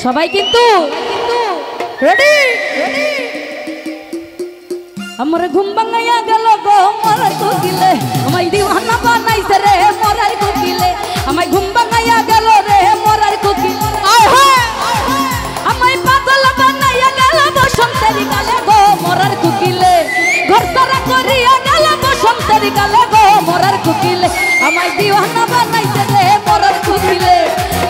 সবাই কিন্তু ready ready আমার ঘুম ভাঙাইয়া গেল গো মরার কোকিলে আমায় দিওয়ানা বানাইছে রে মরার কোকিলে আমায় ঘুম ভাঙাইয়া গেল রে মরার কোকিলে আয় হায় আমায় পাগল বানাইয়া গেল বসন্তের গালে গো মরার কোকিলে ঘর সারা করিয়া গেল বসন্তের গালে গো মরার কোকিলে আমায় দিওয়ানা বানাইছে রে মরার কোকিলে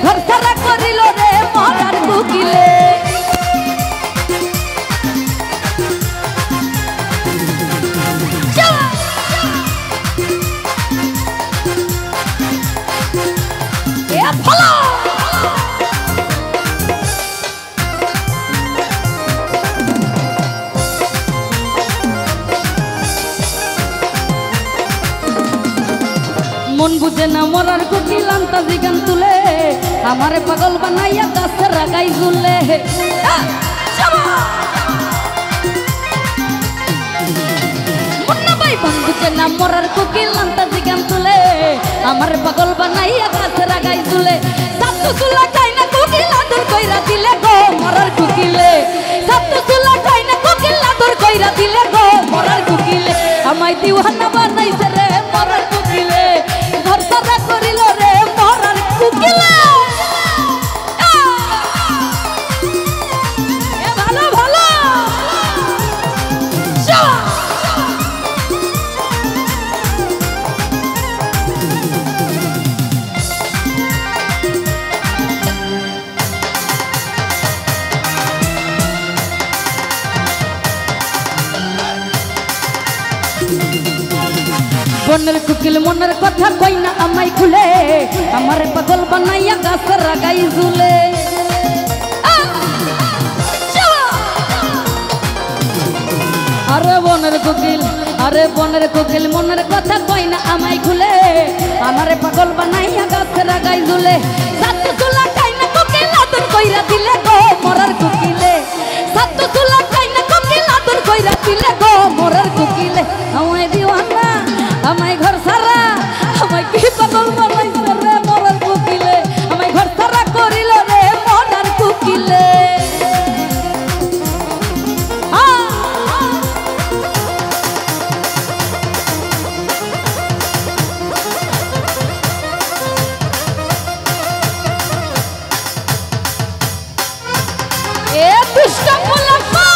ঘর সারা করিল রে মরার কোকিলে मन बुझे ना मरार कोकिल आंताजी गान तुले हमारे पागल बनाइया गाछ रागाई झुले मुन्ना भाई मन बुझे ना मरार कोकिल आंताजी गान तुले हमारे पागल बनाइया गाछ रागाई झुले सातु चुला खाई ना कोकिल आदर कइरा दिले गो मरार कोकिले सातु चुला खाई ना कोकिल आदर कइरा दिले गो मरार कोकिले আমায় দিওয়ানা বানাইছে রে মরার কোকিলে ঘর সারা করিল রে মরার কোকিলে এ ভালো ভালো বনের কোকিল মনের কথা কই না আমায় খুলে আমারে পাগল বানাইয়া গাছ রাগাই ঝুলে আরে বনের কোকিল মনের কথা কই না আমায় খুলে আমারে পাগল বানাইয়া গাছ রাগাই ঝুলে সাতু চুলা খাই না কোকিল আদর কইরা দিলে গো মরার কোকিলে সাতু চুলা খাই না কোকিল আদর কইরা দিলে গো মরার কোকিলে আমায় দিওয়ানা আমায় ঘর সারা আমায় কি পাগল বানাইছে রে মরার কোকিলে আমায় ঘর সারা করিল রে মরার কোকিলে এ দুষ্ট মুলাফা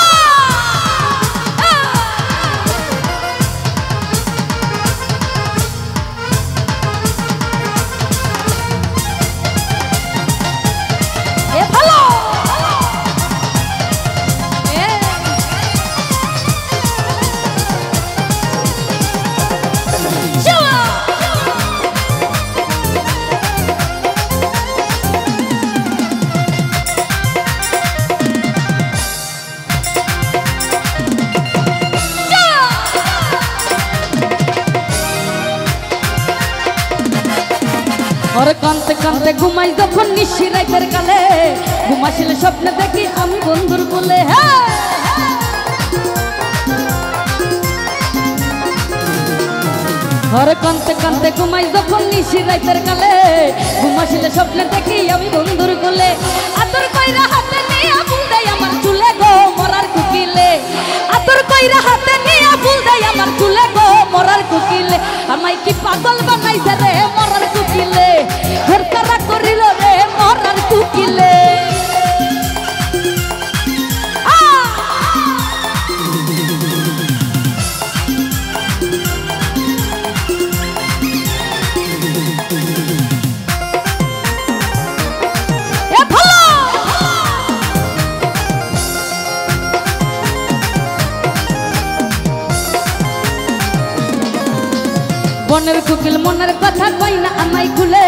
और कांते कांते घुमाई যখন নিশি রাতের কালে ঘুমাইলে স্বপ্ন দেখি আমি বন্ধুর কোলে और कांते कांते घुमाई যখন নিশি রাতের কালে ঘুমাইলে স্বপ্ন দেখি আমি বন্ধুর কোলে আদর কইরা হাতে নিয়া ফুল দেই আমার চুলে গো মরার কোকিলে আদর কইরা হাতে নিয়া ফুল দেই আমার চুলে গো মরার কোকিলে আমায় কি পাগল বানাইছে রে মরার কোকিলে ঘর সারা করিল রে মরার কোকিলে বনের কোকিল মনের কথা কই না আমায় খুলে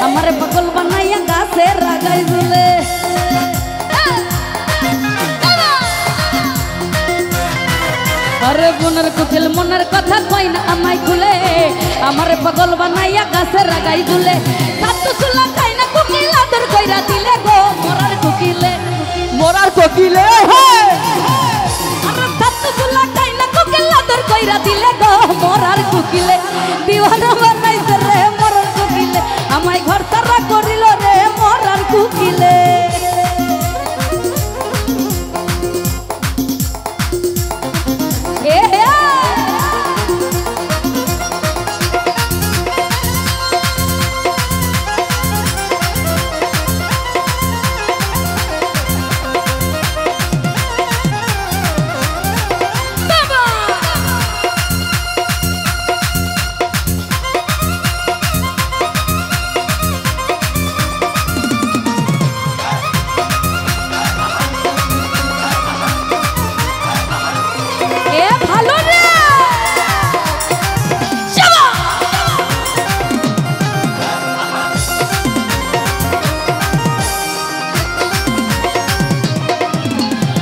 আমারে পাগল বানাইয়া গাছে রাগাই ঝুলে আরে বনের কোকিল মনের কথা কই না আমায় খুলে আমারে পাগল বানাইয়া গাছে রাগাই ঝুলে সাতু চুলা খাই না কোকিল আদর কইরা দিলে গো মরার কোকিলে আরে সাতু চুলা খাই না কোকিল আদর কইরা দিলে গো মরার কোকিলে দিওয়ানা বানাইছে রে মরার কোকিলে আমায় ঘর সারা করিল রে মরার কোকিলে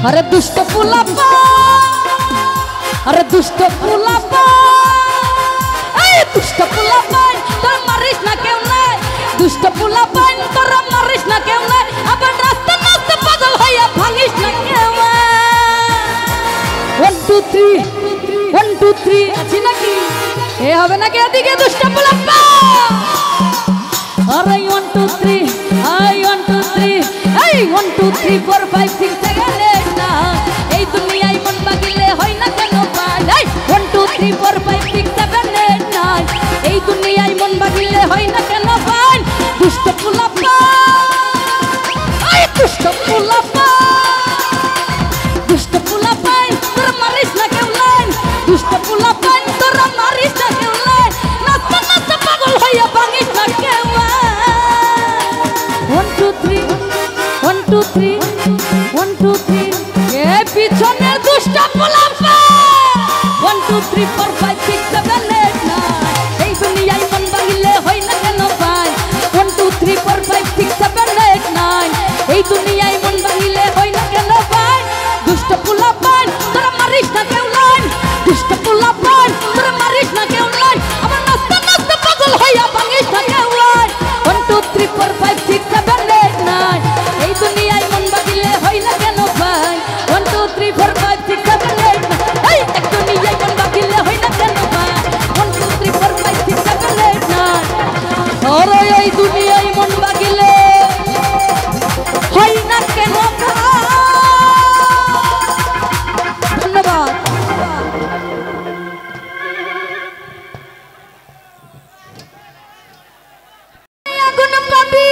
अरे दुष्ट पुलापा अरे दुष्ट पुलापा दुष्ट पुलापा तोरा मारिस ना क्यों नहीं दुष्ट पुलापा तोरा मारिस ना क्यों नहीं अब रास्ता नास्ते पागल होया भांगिस ना क्यों 1 2 3 1 2 3 अच्छी ना की ए হবে না কি এদিকে দুষ্ট পুলাপা अरे 1 2 3 आई 1 2 3 आई 1 2 3 4 5 6 7 8 9 এই দুনিয়ায় মন বাগিলে হয় না কেন পাই 1 2 3 4 5 6 7 8 9 এই দুনিয়ায় মন বাগিলে হয় না কেন পাই দুষ্ট পুলাপা আই দুষ্ট পুলাপা তোরা মারিস না কেউ লাইন দুষ্ট পুলাপা তোরা মারিস না কেউ লাইন নাচতে নাচতে পাগল হইয়া ভাঙিস না কেউ 1 2 3 1 2 3 1 2 3 এ পিছনে দুষ্ট পুলাপা 1 2 3 4 5 6 7 8 9 এই দুনিয়ায় মন বাগিলে হয় না কেন পাই 1 2 3 4 5 6 7 8 9 এই দুনিয়ায় মন বাগিলে হয় না কেন পাই দুষ্ট পুলাপা তোরা মারিস না কেউ লাইন দুষ্ট পুলাপা তোরা মারিস না কেউ লাইন আমার নাচতে নাচতে পাগল হইয়া ভাঙিস না কেউ লাইন 1 2 3 4 5 6 7 8 9 এই দুনিয়ায় মন বাগিলে হয় না কেন ভাই 1 2 3 4 5 6 7 8 9 এই এক দুনিয়ায় মন বাগিলে হয় না কেন ভাই 1 2 3 4 5 6 7 8 9 ওরে এই দুনিয়ায় মন বাগিলে হয় না কেন ভাই ধন্যবাদ আগুন পাবি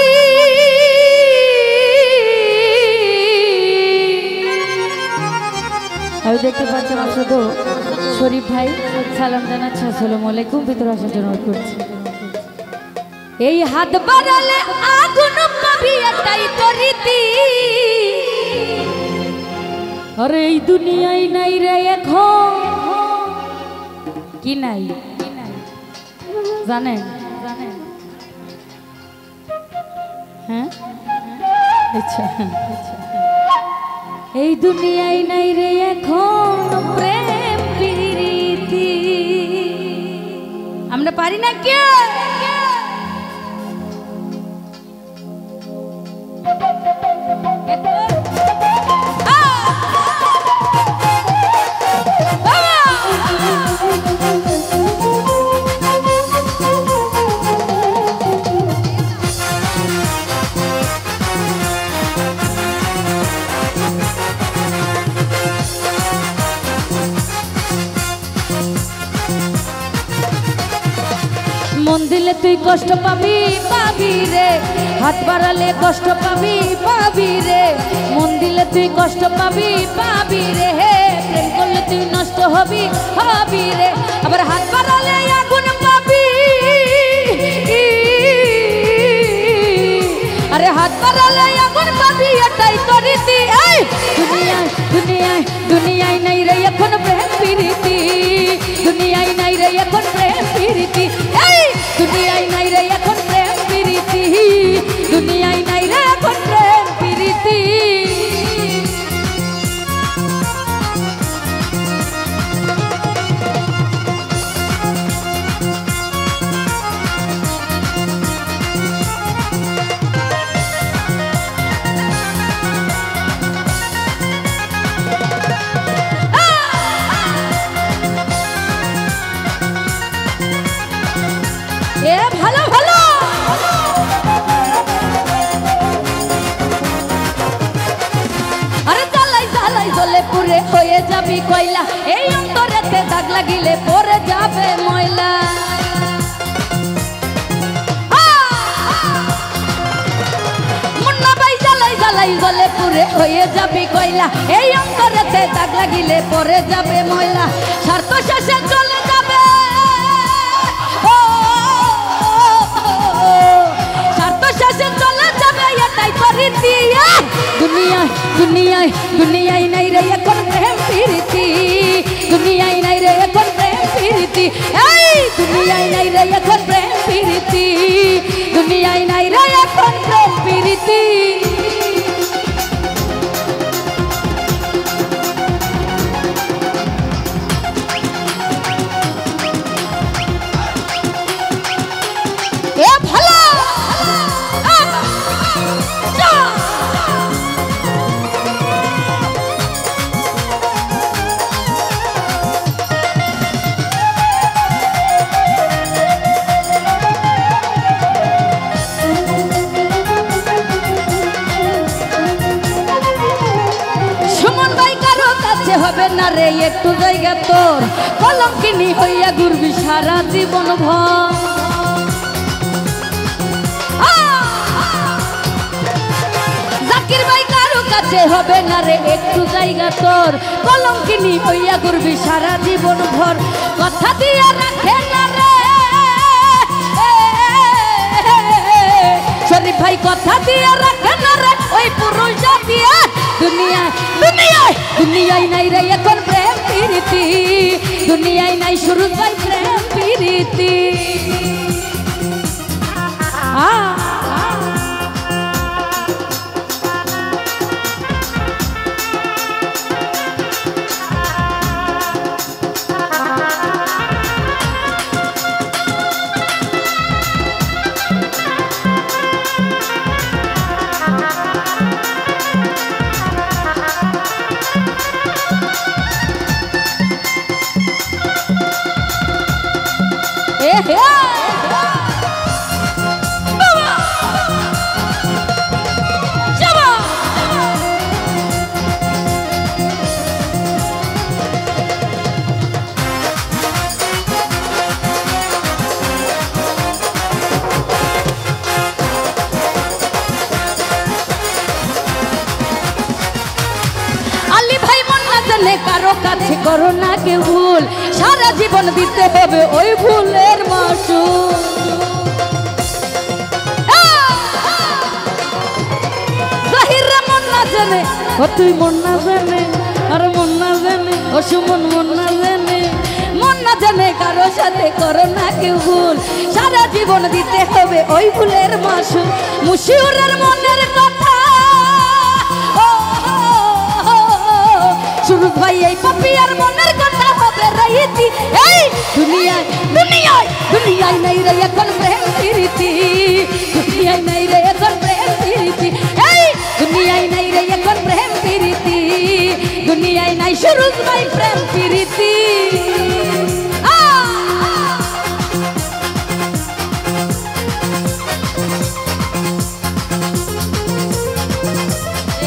আমি দেখতে পাচ্ছি আমার শুধু শরীফ ভাই সালাম জানাচ্ছি আসসালামু আলাইকুম ভিতরে আসার জন্য অনুরোধ করছি এই হাত বাড়ালে আগুন পাবি এটাই তো রীতি আরে এই দুনিয়ায় নাই রে এখন কি নাই জানেন হ্যাঁ আচ্ছা এই দুনিয়ায় নাই রে এখন প্রেম প্রীতি আমরা পারি না কে মন দিলে তুই কষ্ট পাবি পাবি রে হাত বাড়ালে কষ্ট পাবি পাবি রে মন দিলে তুই কষ্ট পাবি পাবি রে প্রেম করলে তুই নষ্ট হবি হবি রে আবার হাত বাড়ালে আগুন পাবি আরে হাত বাড়ালে আগুন পাবি এটাই তো রীতি এই দুনিয়ায় দুনিয়ায় দুনিয়ায় নাই রে এখন প্রেম প্রীতি দুনিয়ায় নাই রে এখন প্রেম প্রীতি এই দুনিয়ায় নাই রে এখন প্রেম প্রীতি দুনিয়ায় নাই রে এখন প্রেম প্রীতি এ ভালো ভালো আরে জ্বালাই জ্বালাই জ্বলে পুরে হয়ে যাবি কয়লা এই অন্তরেতে দাগ লাগিলে পরে যাবে ময়লা মুন্না ভাই জ্বালাই জ্বালাই জ্বলে পুরে হয়ে যাবি কয়লা এই অন্তরেতে দাগ লাগিলে পরে যাবে ময়লা স্বার্থ শেষে চলে যাবে দুনিয়ায় দুনিয়ায় দুনিয়ায় নাই রে এখন প্রেম প্রীতি দুনিয়ায় নাই রে এখন প্রেম প্রীতি এই দুনিয়ায় নাই রে এখন প্রেম প্রীতি দুনিয়ায় নাই রে এখন প্রেম প্রীতি হবে না রে একটু জায়গা তোর কলঙ্কিনী হইয়া ঘুরবি সারা জীবন ভর জাকির ভাই কারো কাছে হবে না রে একটু জায়গা তোর কলঙ্কিনী হইয়া ঘুরবি সারা জীবন ভর কথা দিয়া রাখে না রে শরীফ ভাই কথা দিয়া রাখে না রে ওই পুরুষ জাতিয়া দুনিয়ায় দুনিয়ায় দুনিয়ায় নাই রে এখন প্রেম প্রীতি দুনিয়ায় নাই সুরজ ভাই প্রেম প্রীতি কারো কাছে করো না কে ভুল সারা জীবন দিতে হবে ওই ভুলের মাসুল জাহিরা মন না জানে ও তুই মন না জানে আর মন না জানে ও সুমন মন না জানে কারো সাথে করো না কে ভুল সারা জীবন দিতে হবে ওই ভুলের মাসুল মুশিউরের মনের কথা সুরজ ভাই এই পাপিয়ার মনের কথা হবে রাইতি এই দুনিয়ায় দুনিয়ায় দুনিয়ায় নাই রে এখন প্রেম প্রীতি দুনিয়ায় নাই রে এখন প্রেম প্রীতি এই দুনিয়ায় নাই রে এখন প্রেম প্রীতি দুনিয়ায় নাই সুরজ ভাই প্রেম প্রীতি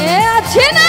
এ আছে না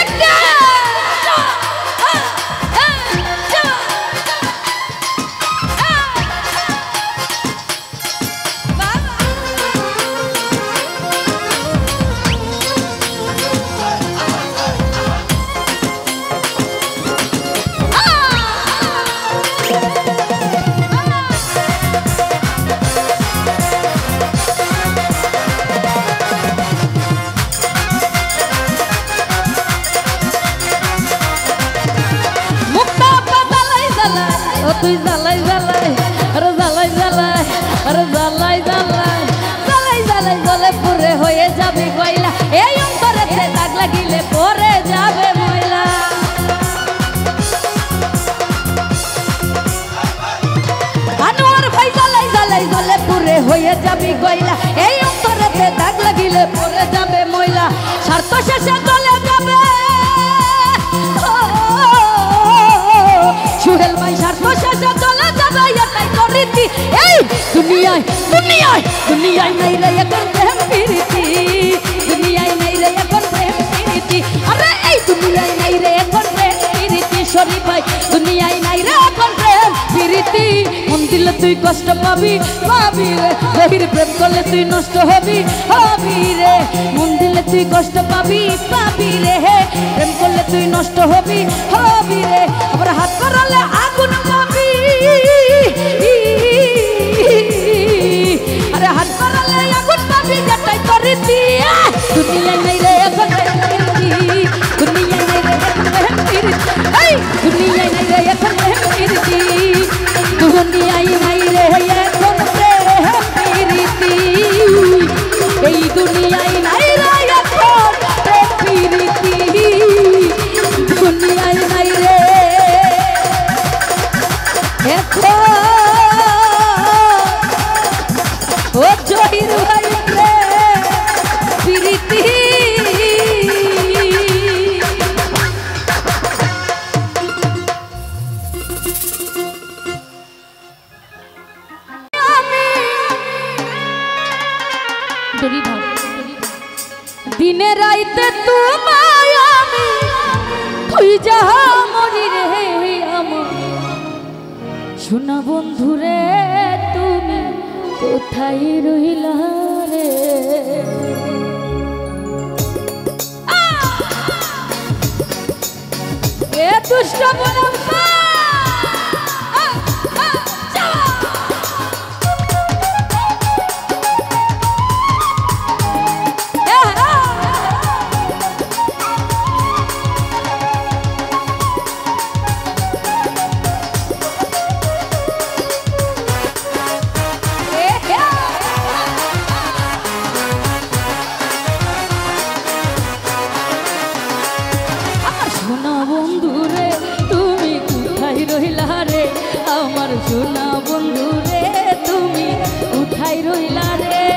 তুই জ্বালাই জ্বালাই আরে জ্বালাই জ্বালাই আরে জ্বালাই জ্বালাই জ্বালাই জ্বালাই জ্বলে পুরে হয়ে যাবে কয়লা এই অন্তরেতে দাগ লাগিলে পরে যাবে ময়লা আনোয়ার ভাই জ্বালাই জ্বালাই জ্বলে পুরে হয়ে যাবে কয়লা এই অন্তরেতে দাগ লাগিলে পরে যাবে ময়লা স্বার্থ শেষে চলে যাবে সুহেল ভাই স্বার্থ শেষে চলে যাবে এটাই তো রীতি এই দুনিয়ায় দুনিয়ায় দুনিয়ায় নাই রে এখন প্রেম প্রীতি দুনিয়ায় নাই রে এখন প্রেম প্রীতি আরে এই দুনিয়ায় নাই রে এখন প্রেম প্রীতি শরীফ ভাই দুনিয়ায় নাই রে এখন প্রেম প্রীতি মন দিলে তুই কষ্ট পাবি পাবি রে গভীর প্রেম করলে তুই নষ্ট হবি হবি রে মন দিলে তুই কষ্ট পাবি পাবি রে প্রেম করলে তুই নষ্ট হবি হবি রে আবার হাত করালে আগুন পাবি আরে হাত করালে আগুন পাবি যেটাই তো রীতি দুনিয়ায় নাই রে এখন প্রেম প্রীতি দুনিয়ায় নাই রে এখন প্রেম প্রীতি এই দুনিয়ায় নাই রে এখন প্রেম প্রীতি দুনিয়ায় নাই রে এখন প্রেম প্রীতি এই দুনিয়ায় নাই রে এখন প্রেম প্রীতি দুনিয়ায় নাই রে এখন ও জহির ভাই প্রেম প্রীতি দিনে রাইতে তোমায় আমি খুঁজা মরি রে আমার সোনা বন্ধু রে তুমি কোথায় রইলা রে এ দুষ্ট বনম্মা আমার সোনা বন্ধু রে তুমি কোথায় রইলা রে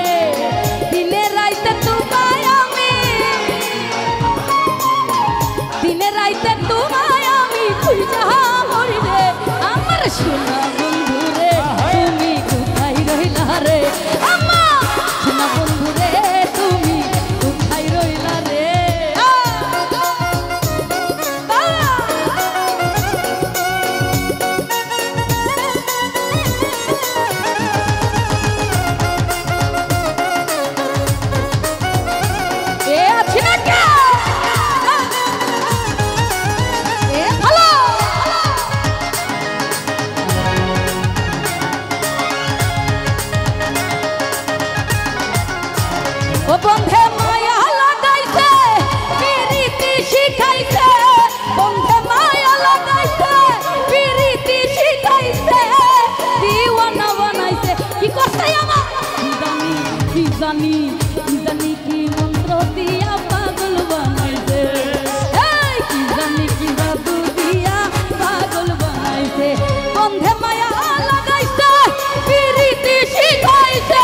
দিনে রাইতে তোমায় আমি খুঁজা মরি রে আমার সোনা বন্ধু রে তুমি কোথায় রইলা রে আমার সোনা বন্ধু রে তুমি কোথায় রইলা রে ও বন্ধে মায়া লাগাইছে পিরিতি শিখাইছে বন্ধে মায়া লাগাইছে পিরিতি শিখাইছে দিওয়ানা বানাইছে কি করছে আমার কি জানি কি মন্ত্র দিয়া পাগল বানাইছে এই কি জানি কি জাদু দিয়া পাগল বানাইছে বন্ধে মায়া লাগাইছে পিরিতি শিখাইছে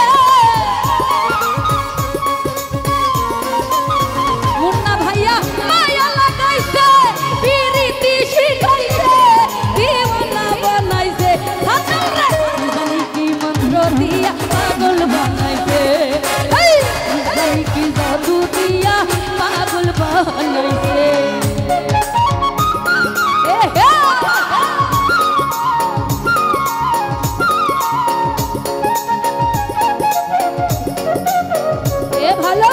পাগল বানাইছে কি জাদু দিয়া পাগল বানাইছে এ ভালো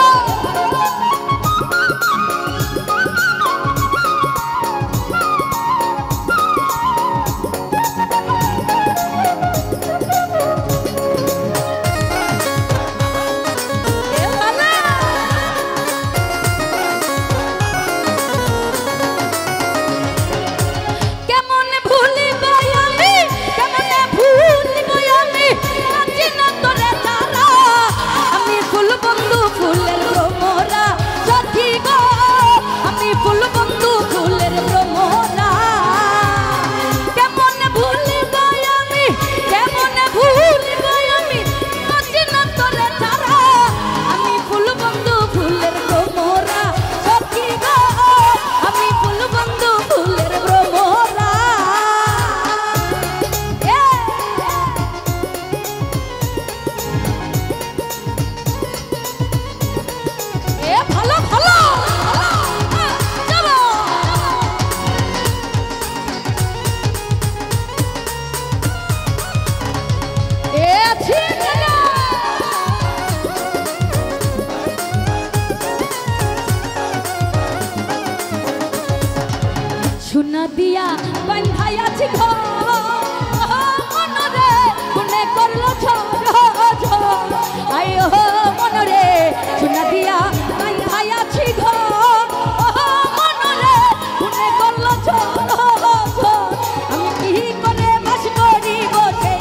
সোনা দিয়া বান্ধাই আছি ঘর মনরে কোনে করলো ঝড় আয় মনরে সোনা দিয়া বান্ধাই আছি ঘর মনরে কোনে করলো ঝড় আমি কি করে বাস করিব সেই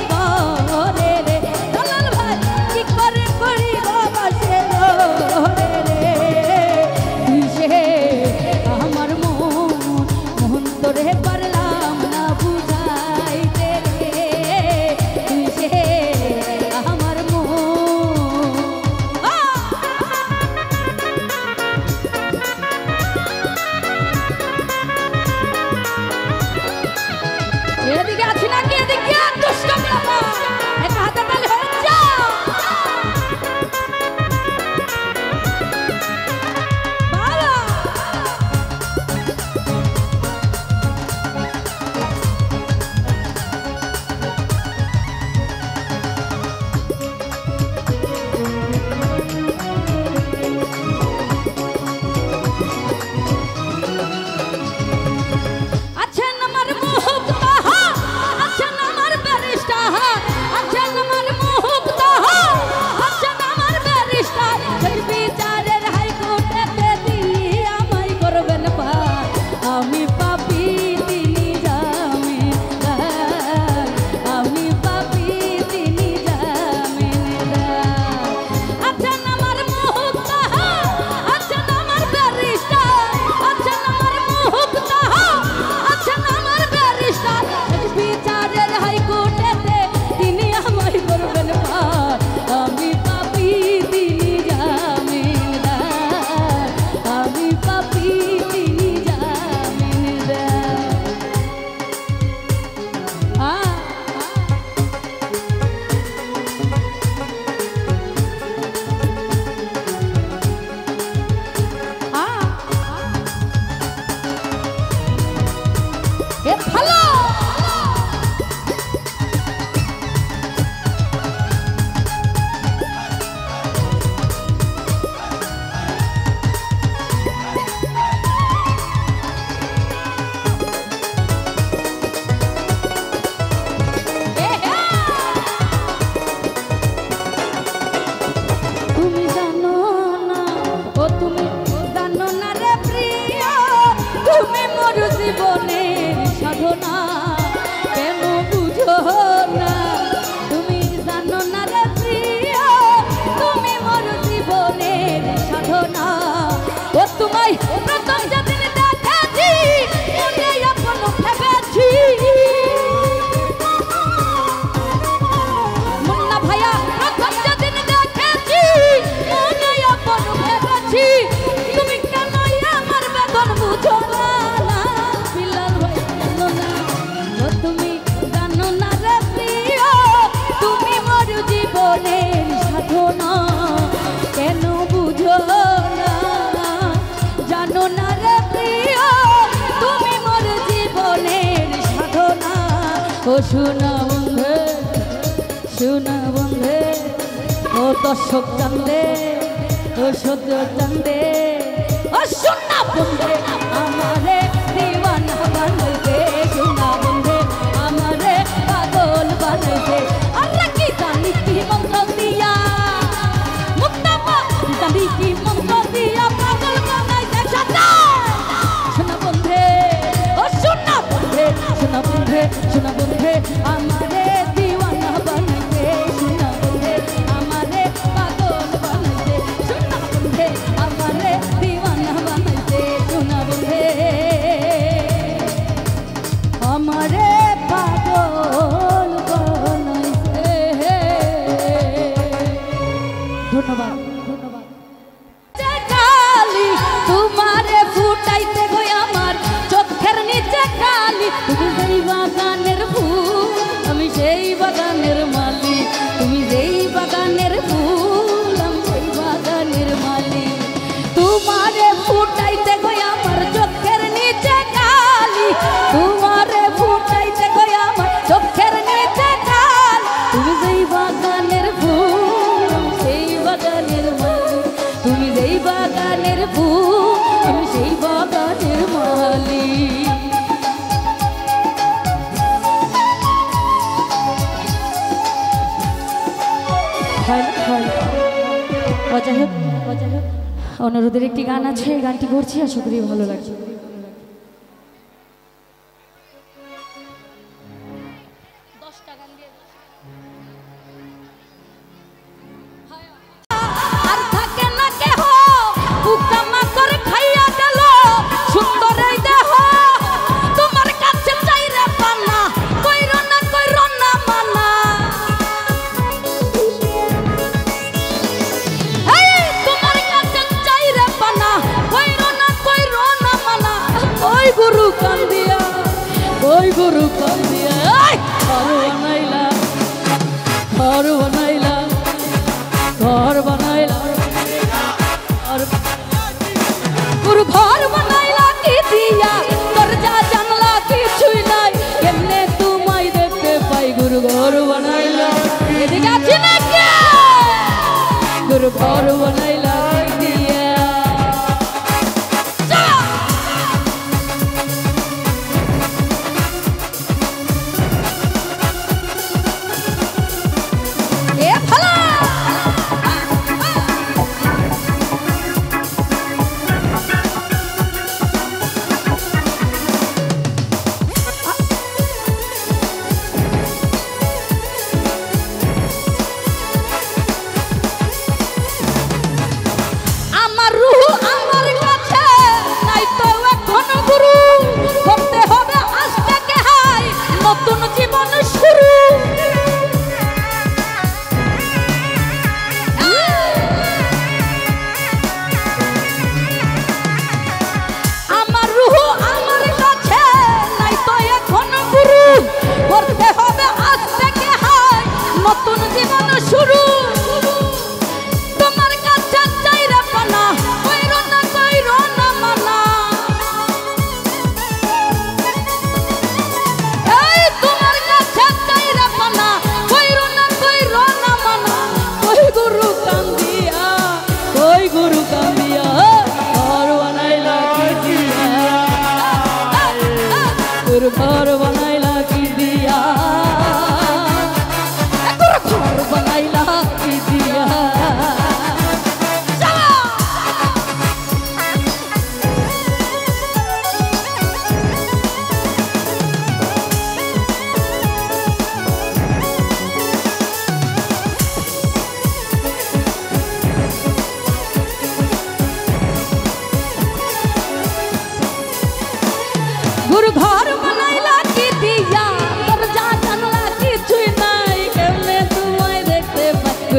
ঘরে রে দলাল ভাই কি করে করিব বাসে ঘরে রে তুই সে আমার মন তোরে পারলাম না বুঝাইতে রে তুই সে আমার মন ভালো শুনা বন্ধে ও দর্শক জানলে ও সদ্য জানলে ও শুনা বন্ধে আমারে দিওয়ানা বানাইতে শুনা বন্ধে আমারে পাগল বানাইতে আল্লাহ কি জানি কি মন্ত্র দিয়া মুক্তাবা জানি কি মন্ত্র দিয়া পাগল বানাইতে শুনা বন্ধে ও শুনা বন্ধে শুনা বন্ধে শুনা বন্ধে আমারে দিওয়ানা বানাইতে শুনা বন্ধে আমারে পাগল বানাইতে শুনা বন্ধে আমারে দিওয়ানা বানাইতে শুনা বন্ধে আমারে পাগল বানাইতে। ধন্যবাদ ধন্যবাদ। কালি তোমারে ফুটাইতে গই আমার চোখের নিচে কালি তুমি যেই বাগানের ফুল আমি সেই বাগানের মালি তুমি যেই বাগানের ফুল আমি সেই বাগানের মালি তোমারে ফুটাইতে গই আমার চোখের নিচে কালি তোমারে ফুটাইতে গই আমার চোখের নিচে কালি তুমি যেই বাগানের ফুল আমি সেই বাগানের মালি তুমি যেই বাগানের ফুল আমি সেই বাগানের মালি। অনুরোধের একটি গান আছে, গানটি করছি, আশা করি ভালো লাগছে। গুরু কান্দিয়া ঘর বানাইলা ঘর বানাইলা গুরু ঘর বানাইলা কি দিয়া দরজা জানলা কিছুই নাই কেমনে তোমায় দেখতে পাই গুরু ঘর বানাইলা এদিকে আছি না কে গুরু ঘর বানাইলা কি দিয়া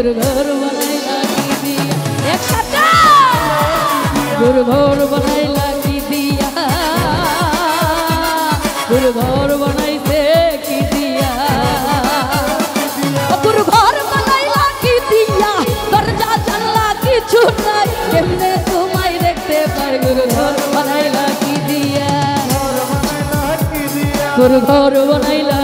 गुरु घर बनाइला की दिया एक साथ गुरु घर बनाइला की दिया गुरु घर बनाइसे की दिया गुरु घर बनाइला की दिया दरजा जल्ला की छुटाई केमने तुम्हारी देखते पर गुरु घर बनाइला की दिया गुरु घर बनाइला